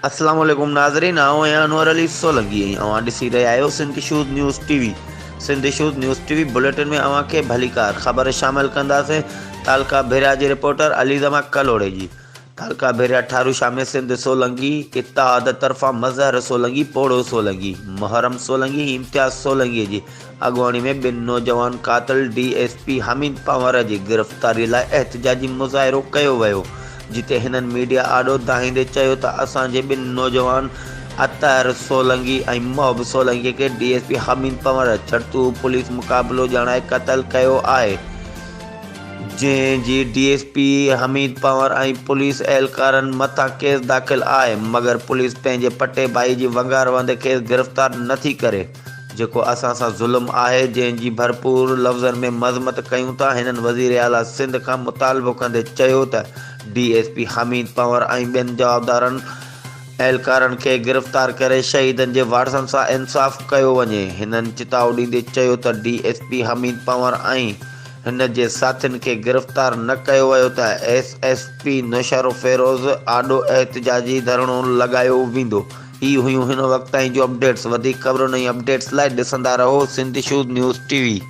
अस्सलाम वालेकुम नाज़रीन, आऊं आहियां अनवर अली सोलंकी ऐं अवां ॾिसी रहिया आहियो Sindh shoes news TV. Sindh shoes news TV bulletin में अवां खे भलीकार ख़बर शामिल कंदासीं। तालका भेरिया जे रिपोर्टर अलीज़मा कलोड़े जी। तालका भेरिया ठारूशा में सिंध सोलंकी, इत्तेहाद तरफ़ां मज़हर सोलंकी, पोड़ो सोलंकी, मुहर्रम सोलंकी, इम्तियाज़ सोलंकी जी अॻुवाणी में ॿिनि नौजवान कातिल DSP हमीद पंवर जी गिरफ़्तारी लाइ एहतिजाजी मुज़ाहिरो कयो वियो, जिते हिननि मीडिया आॾो दाहींदे चयो त असांजे ॿिनि नौजवान अतहर सोलंकी ऐं मोहब सोलंकी खे DSP हमीद पंवर छड़तू पुलिस मुक़ाबिलो ॼाणाए क़तल कयो आहे, जंहिंजी DSP हमीद पंवर ऐं पुलिस एहलकारनि मथां केस दाख़िल आहे, मगर पुलिस पंहिंजे पटे भाई जी वंगार वंदे खेसि गिरफ़्तार नथी करे, जेको असां सां ज़ुल्म आहे, जंहिंजी भरपूर लफ़्ज़नि में मज़मत कयूं था। हिननि वज़ीर आला सिंध खां मुतालबो कंदे चयो त DSP हमीद पंवर ऐं ॿियनि जवाबदारनि एहलकारनि खे गिरफ़्तार करे शहीदनि जे वारसनि सां इंसाफ़ कयो वञे। हिननि चिताव ॾींदे चयो त DSP हमीद पंवर ऐं हिन जे साथियुनि खे गिरफ़्तार न कयो वियो त SSP नौशरो फ़िरोज़ आॾो एहतिजाजी धरणो लॻायो वेंदो। ही हुयूं हिन वक़्त ताईं जूं अपडेट्स। वधीक ख़बरुनि ऐं अपडेट्स लाइ ॾिसंदा रहो सिंध शूज़ न्यूज़ टीवी।